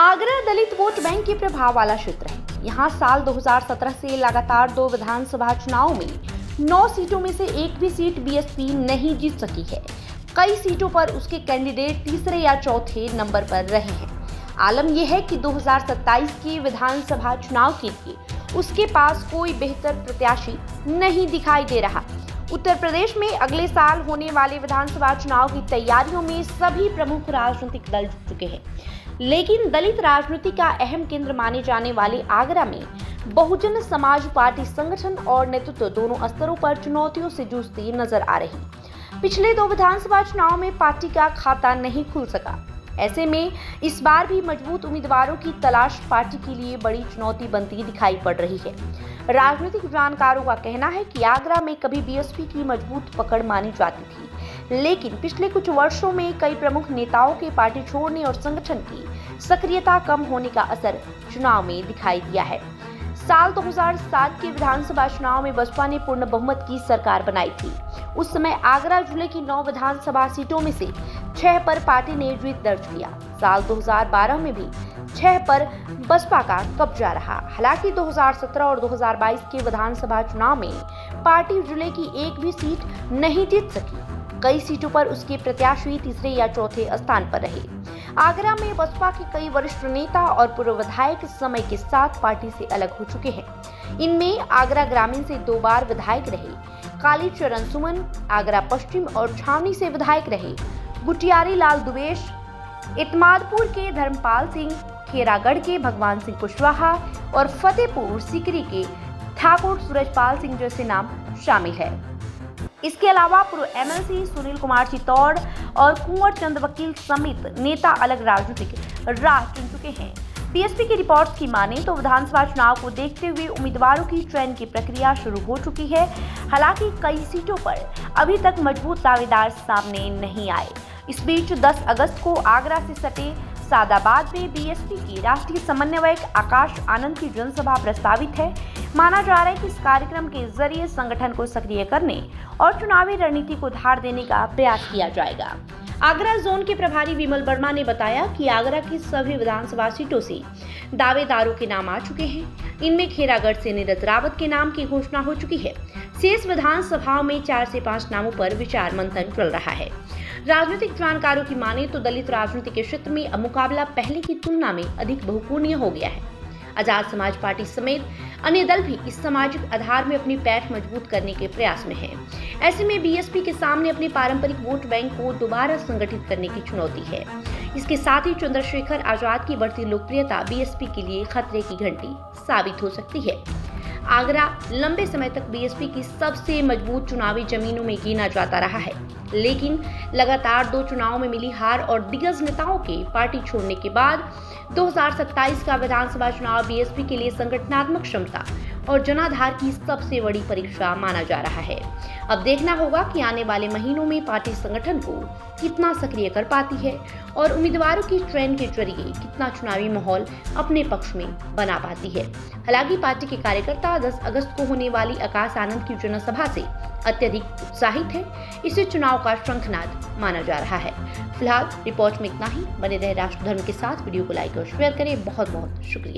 आगरा दलित vote bank के प्रभाव वाला क्षेत्र है। यहाँ साल 2017 से लगातार 2 विधानसभा चुनाव में 9 सीटों में से एक भी सीट बीएसपी नहीं जीत सकी है। कई सीटों पर उसके कैंडिडेट तीसरे या चौथे नंबर पर रहे हैं। आलम यह है कि 2027 के विधानसभा चुनाव के लिए उसके पास कोई बेहतर प्रत्याशी नहीं दिखाई दे रहा। उत्तर प्रदेश में अगले साल होने वाले विधानसभा चुनाव की तैयारियों में सभी प्रमुख राजनीतिक दल जुट चुके हैं, लेकिन दलित राजनीति का अहम केंद्र माने जाने वाले आगरा में बहुजन समाज पार्टी संगठन और नेतृत्व दोनों स्तरों पर चुनौतियों से जूझती नजर आ रही। पिछले 2 विधानसभा चुनाव में पार्टी का खाता नहीं खुल सका। ऐसे में इस बार भी मजबूत उम्मीदवारों की तलाश पार्टी के लिए बड़ी चुनौती बनती दिखाई पड़ रही है। राजनीतिक जानकारों का कहना है कि आगरा में कभी बीएसपी की मजबूत पकड़ मानी जाती थी, लेकिन पिछले कुछ वर्षों में कई प्रमुख नेताओं के पार्टी छोड़ने और संगठन की सक्रियता कम होने का असर चुनाव में दिखाई दिया है। साल 2007 के विधानसभा चुनाव में बसपा ने पूर्ण बहुमत की सरकार बनाई थी। उस समय आगरा जिले की 9 विधानसभा सीटों में से 6 पर पार्टी ने जीत दर्ज किया। साल 2012 में भी 6 पर बसपा का कब्जा रहा। हालांकि 2017 और 2022 के विधानसभा चुनाव में पार्टी जिले की एक भी सीट नहीं जीत सकी। कई सीटों पर उसके प्रत्याशी तीसरे या चौथे स्थान पर रहे। आगरा में बसपा के कई वरिष्ठ नेता और पूर्व विधायक समय के साथ पार्टी से अलग हो चुके हैं। इनमें आगरा ग्रामीण से 2 बार विधायक रहे कालीचरण सुमन, आगरा पश्चिम और छावनी से विधायक रहे गुटियारी लाल दुबेश, इतमादपुर के धर्मपाल सिंह, खेरागढ़ के भगवान सिंह कुशवाहा और फतेहपुर सीकरी के ठाकुर सूरजपाल सिंह जैसे नाम शामिल है। इसके अलावा पूर्व एमएलसी सुनील कुमार चित्तौड़ और कुंवर चंद वकील समेत नेता अलग राजनीतिक राह चुन चुके हैं। बीएसपी की रिपोर्ट्स की माने तो विधानसभा चुनाव को देखते हुए उम्मीदवारों की चयन की प्रक्रिया शुरू हो चुकी है। हालांकि कई सीटों पर अभी तक मजबूत दावेदार सामने नहीं आए। इस बीच 10 अगस्त को आगरा से सटे सादाबाद में बीएसपी के राष्ट्रीय समन्वयक आकाश आनंद की जनसभा प्रस्तावित है। माना जा रहा है कि इस कार्यक्रम के जरिए संगठन को सक्रिय करने और चुनावी रणनीति को धार देने का प्रयास किया जाएगा। आगरा जोन के प्रभारी विमल वर्मा ने बताया कि आगरा की सभी विधानसभा सीटों से दावेदारों के नाम आ चुके हैं। इनमें खेरागढ़ से नीरज रावत के नाम की घोषणा हो चुकी है। शेष विधानसभाओं में 4 से 5 नामों पर विचार मंथन चल रहा है। राजनीतिक जानकारों की माने तो दलित राजनीति के क्षेत्र में अब मुकाबला पहले की तुलना में अधिक बहुकोणीय हो गया है। आजाद समाज पार्टी समेत अन्य दल भी इस सामाजिक आधार में अपनी पैठ मजबूत करने के प्रयास में हैं। ऐसे में बीएसपी के सामने अपने पारंपरिक वोट बैंक को दोबारा संगठित करने की चुनौती है। इसके साथ ही चंद्रशेखर आजाद की बढ़ती लोकप्रियता बीएसपी के लिए खतरे की घंटी साबित हो सकती है। आगरा लंबे समय तक बीएसपी की सबसे मजबूत चुनावी जमीनों में गिना जाता रहा है, लेकिन लगातार 2 चुनावों में मिली हार और दिग्गज नेताओं के पार्टी छोड़ने के बाद 2027 का विधानसभा चुनाव बीएसपी के लिए संगठनात्मक क्षमता और जनाधार की सबसे बड़ी परीक्षा माना जा रहा है। अब देखना होगा कि आने वाले महीनों में पार्टी संगठन को कितना सक्रिय कर पाती है और उम्मीदवारों की चयन के जरिए कितना चुनावी माहौल अपने पक्ष में बना पाती है। हालांकि पार्टी के कार्यकर्ता 10 अगस्त को होने वाली आकाश आनंद की जनसभा से अत्यधिक उत्साहित है। इसे चुनाव का शंखनाद माना जा रहा है। फिलहाल रिपोर्ट में इतना ही। बने रहे राष्ट्र धर्म के साथ। वीडियो को लाइक और शेयर करें। बहुत बहुत शुक्रिया।